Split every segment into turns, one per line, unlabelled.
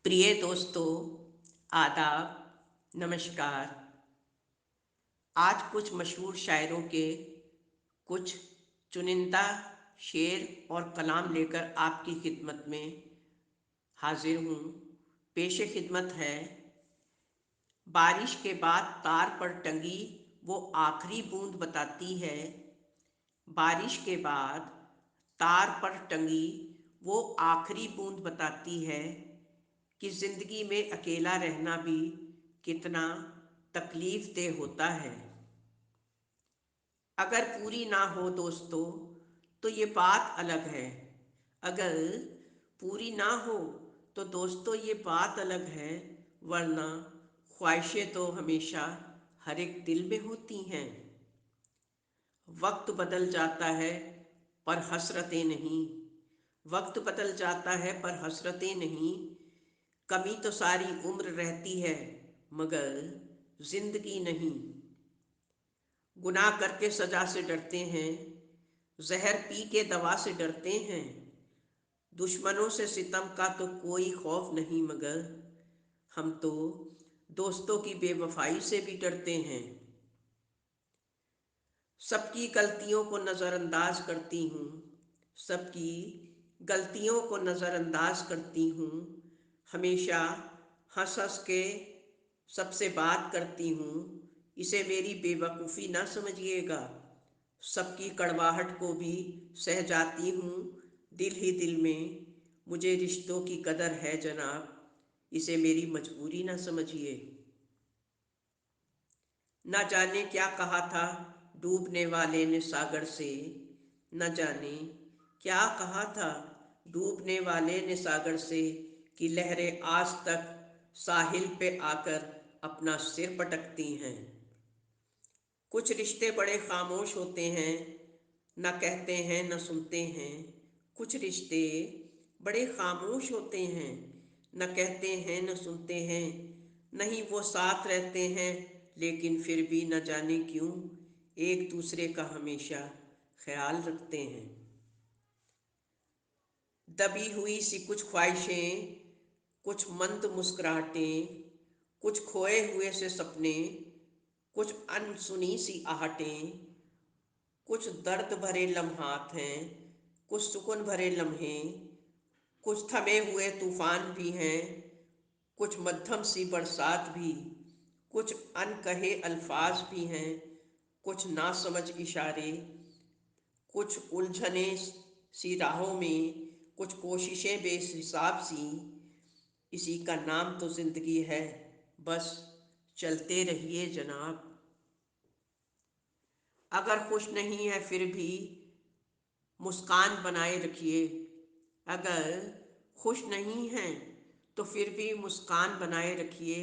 प्रिय दोस्तों, आदाब, नमस्कार। आज कुछ मशहूर शायरों के कुछ चुनिंदा शेर और कलाम लेकर आपकी खिदमत में हाजिर हूँ। पेश खिदमत है। बारिश के बाद तार पर टंगी वो आखिरी बूंद बताती है। बारिश के बाद तार पर टंगी वो आखिरी बूंद बताती है कि ज़िंदगी में अकेला रहना भी कितना तकलीफ देह होता है। अगर पूरी ना हो दोस्तों तो ये बात अलग है। अगर पूरी ना हो तो दोस्तों ये बात अलग है, वरना ख्वाहिशें तो हमेशा हर एक दिल में होती हैं। वक्त बदल जाता है पर हसरतें नहीं। वक्त बदल जाता है पर हसरतें नहीं। कमी तो सारी उम्र रहती है मगर जिंदगी नहीं। गुनाह करके सजा से डरते हैं, जहर पी के दवा से डरते हैं। दुश्मनों से सितम का तो कोई खौफ नहीं मगर हम तो दोस्तों की बेवफाई से भी डरते हैं। सबकी गलतियों को नज़रअंदाज करती हूँ, सबकी गलतियों को नज़रअंदाज करती हूँ। हमेशा हंस हंस के सबसे बात करती हूँ। इसे मेरी बेवकूफ़ी ना समझिएगा। सबकी कड़वाहट को भी सह जाती हूँ दिल ही दिल में। मुझे रिश्तों की कदर है जनाब, इसे मेरी मजबूरी ना समझिए। न जाने क्या कहा था डूबने वाले ने सागर से। न जाने क्या कहा था डूबने वाले ने सागर से कि लहरें आज तक साहिल पे आकर अपना सिर पटकती हैं। कुछ रिश्ते बड़े खामोश होते हैं, न कहते हैं न सुनते हैं। कुछ रिश्ते बड़े खामोश होते हैं, न कहते हैं न सुनते हैं। नहीं वो साथ रहते हैं लेकिन फिर भी न जाने क्यों एक दूसरे का हमेशा ख्याल रखते हैं। दबी हुई सी कुछ ख्वाहिशें, कुछ मंद मुस्कुराहटें, कुछ खोए हुए से सपने, कुछ अनसुनी सी आहटें। कुछ दर्द भरे लम्हात हैं, कुछ सुकून भरे लम्हे। कुछ थमे हुए तूफान भी हैं, कुछ मध्यम सी बरसात भी। कुछ अनकहे अल्फाज भी हैं, कुछ नासमझ इशारे। कुछ उलझने सी राहों में, कुछ कोशिशें बेहिसाब सी। इसी का नाम तो जिंदगी है, बस चलते रहिए जनाब। अगर खुश नहीं है फिर भी मुस्कान बनाए रखिए। अगर खुश नहीं हैं तो फिर भी मुस्कान बनाए रखिए।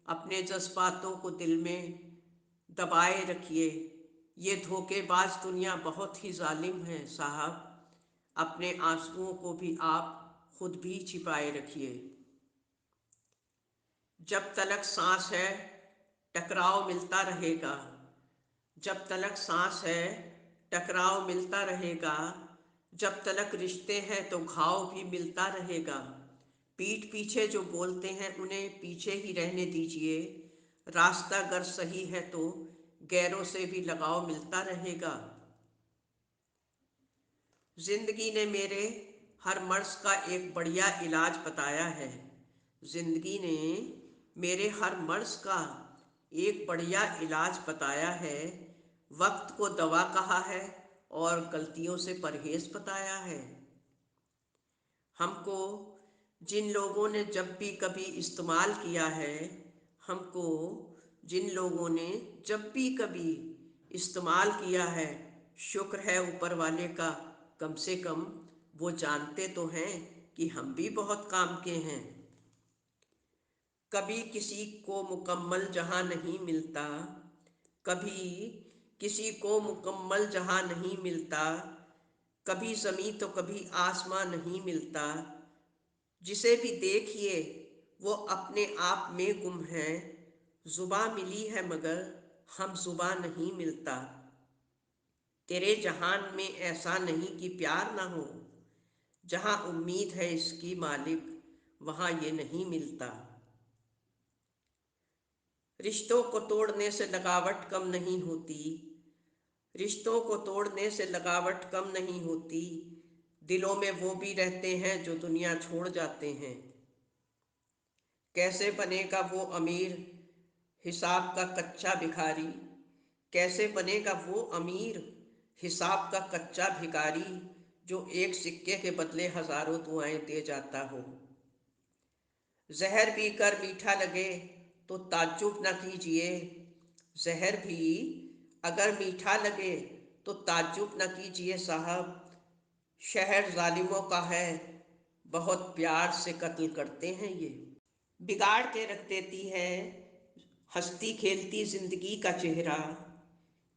अपने जज्बातों को दिल में दबाए रखिए। ये धोखेबाज दुनिया बहुत ही जालिम है साहब। अपने आंसुओं को भी आप खुद भी छिपाए रखिए। जब तलक सांस है टकराव मिलता रहेगा। जब तलक सांस है टकराव मिलता रहेगा। जब तलक रिश्ते हैं तो घाव भी मिलता रहेगा। पीठ पीछे जो बोलते हैं उन्हें पीछे ही रहने दीजिए। रास्ता अगर सही है तो गैरों से भी लगाव मिलता रहेगा। जिंदगी ने मेरे हर मर्ज का एक बढ़िया इलाज बताया है। जिंदगी ने मेरे हर मर्ज का एक बढ़िया इलाज बताया है। वक्त को दवा कहा है और गलतियों से परहेज बताया है। हमको जिन लोगों ने जब भी कभी इस्तेमाल किया है, हमको जिन लोगों ने जब भी कभी इस्तेमाल किया है, शुक्र है ऊपर वाले का, कम से कम वो जानते तो हैं कि हम भी बहुत काम के हैं। कभी किसी को मुकम्मल जहां नहीं मिलता, कभी किसी को मुकम्मल जहां नहीं मिलता। कभी ज़मीं तो कभी आसमां नहीं मिलता। जिसे भी देखिए वो अपने आप में गुम है। जुबां मिली है मगर हम जुबां नहीं मिलता। तेरे जहान में ऐसा नहीं कि प्यार ना हो। जहाँ उम्मीद है इसकी मालिक वहाँ ये नहीं मिलता। रिश्तों को तोड़ने से लगावट कम नहीं होती, रिश्तों को तोड़ने से लगावट कम नहीं होती, दिलों में वो भी रहते हैं जो दुनिया छोड़ जाते हैं। कैसे बनेगा वो अमीर, हिसाब का कच्चा भिखारी, कैसे बनेगा वो अमीर, हिसाब का कच्चा भिखारी, जो एक सिक्के के बदले हजारों दुआएं दे जाता हो। जहर पीकर मीठा लगे तो ताज्जुब न कीजिए, जहर भी अगर मीठा लगे तो ताज्जुब न कीजिए साहब, शहर जालिमों का है, बहुत प्यार से कत्ल करते हैं ये। बिगाड़ के रख देती है हंसती खेलती जिंदगी का चेहरा,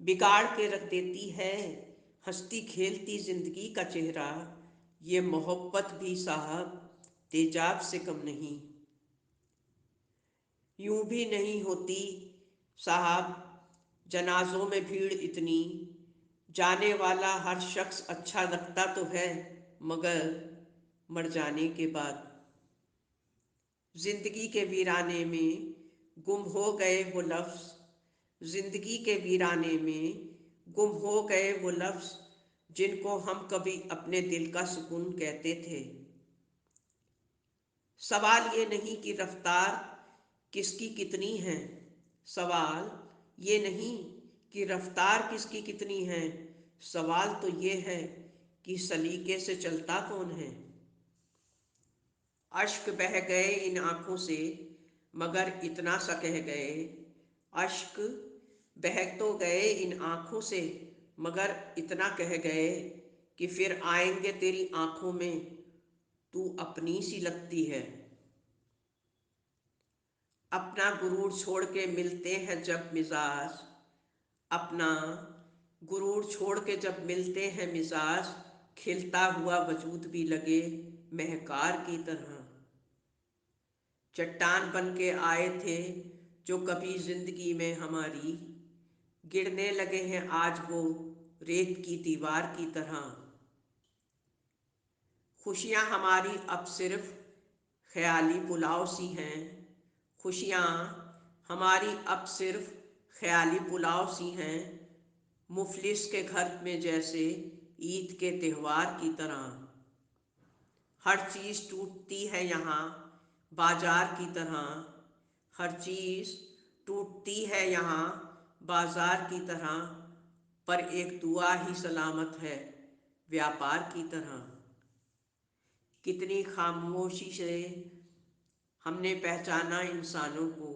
बिगाड़ के रख देती है हंसती खेलती जिंदगी का चेहरा, ये मोहब्बत भी साहब तेजाब से कम नहीं। यूं भी नहीं होती साहब जनाजों में भीड़ इतनी, जाने वाला हर शख्स अच्छा लगता तो है, मगर मर जाने के बाद। जिंदगी के वीराने में गुम हो गए वो लफ्ज़, जिंदगी के वीराने में गुम हो गए वो लफ्ज़, जिनको हम कभी अपने दिल का सुकून कहते थे। सवाल ये नहीं कि रफ्तार किसकी कितनी है, सवाल ये नहीं कि रफ्तार किसकी कितनी है, सवाल तो ये है कि सलीके से चलता कौन है। अश्क बह गए इन आँखों से मगर इतना सा कह गए, अश्क बह तो गए इन आँखों से मगर इतना कह गए कि फिर आएंगे तेरी आँखों में तू अपनी सी लगती है। अपना गुरूर छोड़ के मिलते हैं जब मिजाज, अपना गुरूर छोड़ के जब मिलते हैं मिजाज, खिलता हुआ वजूद भी लगे महकार की तरह। चट्टान बन के आए थे जो कभी जिंदगी में हमारी, गिरने लगे हैं आज वो रेत की दीवार की तरह। खुशियाँ हमारी अब सिर्फ ख्याली पुलाव सी हैं, खुशियाँ हमारी अब सिर्फ ख्याली पुलाव सी हैं, मुफलिस के घर में जैसे ईद के त्यौहार की तरह। हर चीज़ टूटती है यहाँ बाजार की तरह, हर चीज़ टूटती है यहाँ बाजार की तरह, पर एक दुआ ही सलामत है व्यापार की तरह। कितनी खामोशी से हमने पहचाना इंसानों को,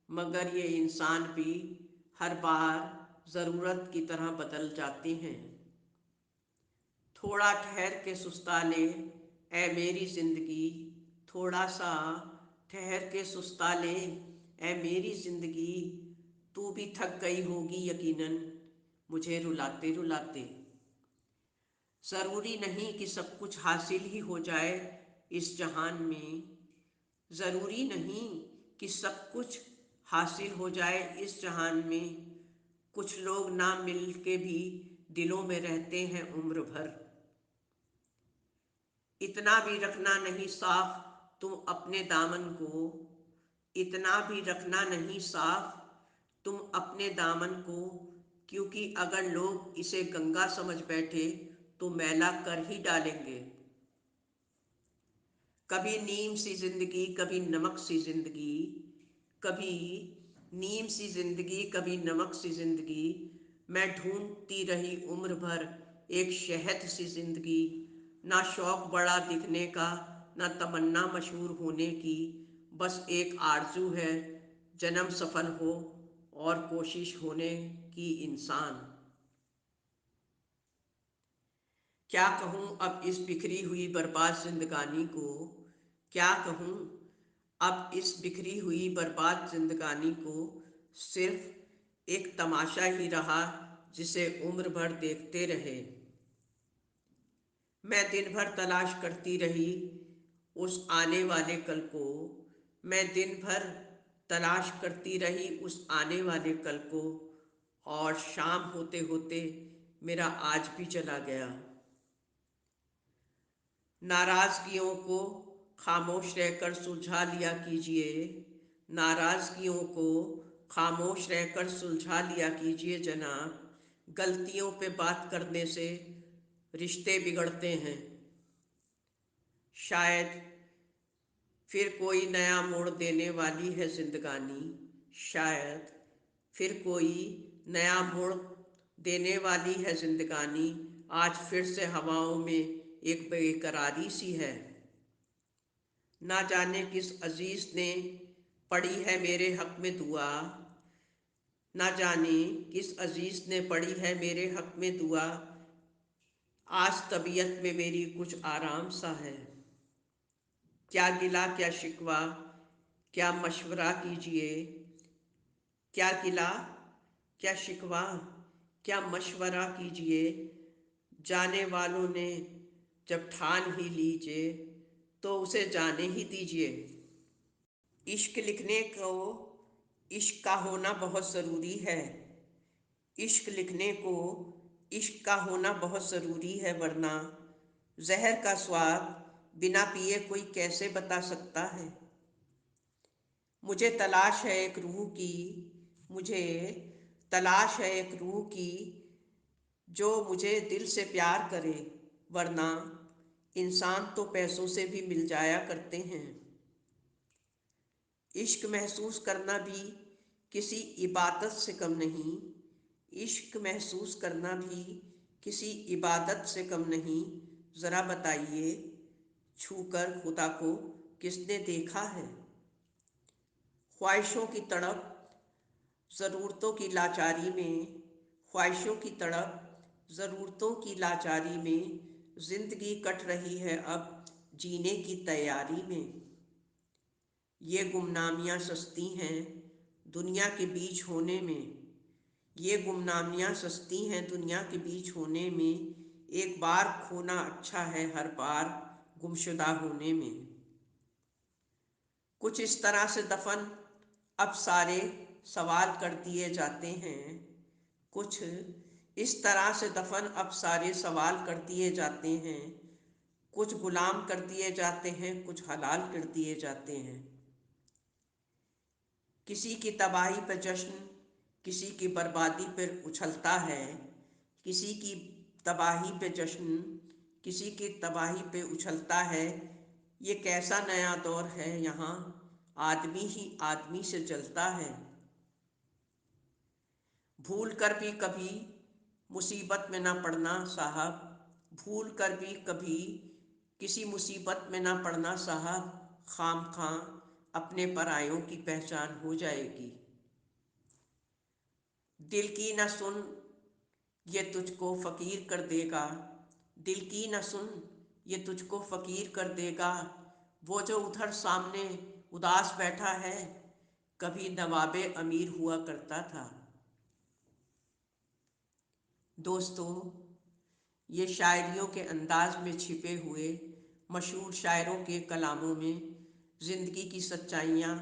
मगर ये इंसान भी हर बार ज़रूरत की तरह बदल जाते हैं। थोड़ा ठहर के सुस्ता ले ए मेरी ज़िंदगी, थोड़ा सा ठहर के सुस्ता ले ए मेरी ज़िंदगी, तू भी थक गई होगी यकीनन मुझे रुलाते रुलाते। ज़रूरी नहीं कि सब कुछ हासिल ही हो जाए इस जहान में, ज़रूरी नहीं कि सब कुछ हासिल हो जाए इस जहान में, कुछ लोग ना मिल के भी दिलों में रहते हैं उम्र भर। इतना भी रखना नहीं साफ तुम अपने दामन को, इतना भी रखना नहीं साफ तुम अपने दामन को, क्योंकि अगर लोग इसे गंगा समझ बैठे तो मैला कर ही डालेंगे। कभी नीम सी जिंदगी कभी नमक सी जिंदगी, कभी नीम सी जिंदगी कभी नमक सी जिंदगी, मैं ढूंढती रही उम्र भर एक शहद सी जिंदगी। ना शौक बड़ा दिखने का ना तमन्ना मशहूर होने की, बस एक आरजू है जन्म सफल हो और कोशिश होने की इंसान। क्या कहूँ अब इस बिखरी हुई बर्बाद जिंदगानी को, क्या कहूँ अब इस बिखरी हुई बर्बाद जिंदगानी को, सिर्फ एक तमाशा ही रहा जिसे उम्र भर देखते रहे। मैं दिन भर तलाश करती रही उस आने वाले कल को, मैं दिन भर तलाश करती रही उस आने वाले कल को, और शाम होते होते मेरा आज भी चला गया। नाराज़गियों को खामोश रहकर सुलझा लिया कीजिए, नाराज़गियों को खामोश रहकर सुलझा लिया कीजिए जनाब। गलतियों पे बात करने से रिश्ते बिगड़ते हैं। शायद फिर कोई नया मोड़ देने वाली है जिंदगानी, शायद फिर कोई नया मोड़ देने वाली है जिंदगानी। आज फिर से हवाओं में एक बेकरारी सी है। ना जाने किस अजीज ने पढ़ी है मेरे हक में दुआ, ना जाने किस अजीज ने पढ़ी है मेरे हक में दुआ। आज तबीयत में मेरी कुछ आराम सा है। क्या गिला क्या शिकवा, क्या मशवरा कीजिए। क्या गिला क्या शिकवा, क्या मशवरा कीजिए। जाने वालों ने जब ठान ही लीजिए तो उसे जाने ही दीजिए। इश्क लिखने को इश्क का होना बहुत ज़रूरी है। इश्क लिखने को इश्क का होना बहुत ज़रूरी है, वरना जहर का स्वाद बिना पिए कोई कैसे बता सकता है। मुझे तलाश है एक रूह की, मुझे तलाश है एक रूह की, जो मुझे दिल से प्यार करे, वरना इंसान तो पैसों से भी मिल जाया करते हैं। इश्क महसूस करना भी किसी इबादत से कम नहीं, इश्क महसूस करना भी किसी इबादत से कम नहीं। ज़रा बताइए, छूकर खुदा को किसने देखा है। ख्वाहिशों की तड़प ज़रूरतों की लाचारी में, ख्वाहिशों की तड़प ज़रूरतों की लाचारी में, ज़िंदगी कट रही है अब जीने की तैयारी में। ये गुमनामियाँ सस्ती हैं दुनिया के बीच होने में, ये गुमनामियाँ सस्ती हैं दुनिया के बीच होने में। एक बार खोना अच्छा है हर बार गुमशुदा होने में। कुछ इस तरह से दफन अब सारे सवाल कर दिए जाते हैं, कुछ इस तरह से दफन अब सारे सवाल कर दिए जाते हैं। कुछ गुलाम कर दिए जाते हैं, कुछ हलाल कर दिए जाते हैं। किसी की तबाही पर जश्न किसी की बर्बादी पर उछलता है, किसी की तबाही पे जश्न किसी की तबाही पे उछलता है। ये कैसा नया दौर है यहाँ आदमी ही आदमी से जलता है। भूल कर भी कभी मुसीबत में ना पड़ना साहब, भूल कर भी कभी किसी मुसीबत में ना पड़ना साहब। खाम खां अपने परायों की पहचान हो जाएगी। दिल की न सुन ये तुझको फ़कीर कर देगा, दिल की न सुन ये तुझको फ़कीर कर देगा। वो जो उधर सामने उदास बैठा है, कभी नवाबे अमीर हुआ करता था। दोस्तों, ये शायरियों के अंदाज में छिपे हुए मशहूर शायरों के कलामों में ज़िंदगी की सच्चाइयाँ,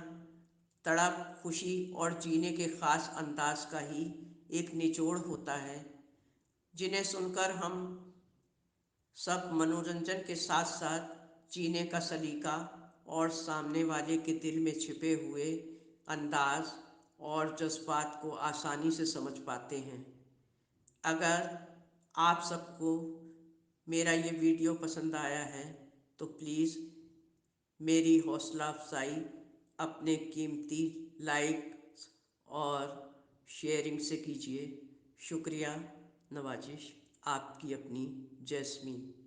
तड़प, खुशी और जीने के ख़ास अंदाज का ही एक निचोड़ होता है, जिन्हें सुनकर हम सब मनोरंजन के साथ साथ जीने का सलीका और सामने वाले के दिल में छिपे हुए अंदाज और जज्बात को आसानी से समझ पाते हैं। अगर आप सबको मेरा ये वीडियो पसंद आया है तो प्लीज़ मेरी हौसला अफजाई अपने कीमती लाइक और शेयरिंग से कीजिए। शुक्रिया, नवाजिश। आपकी अपनी जैस्मीन।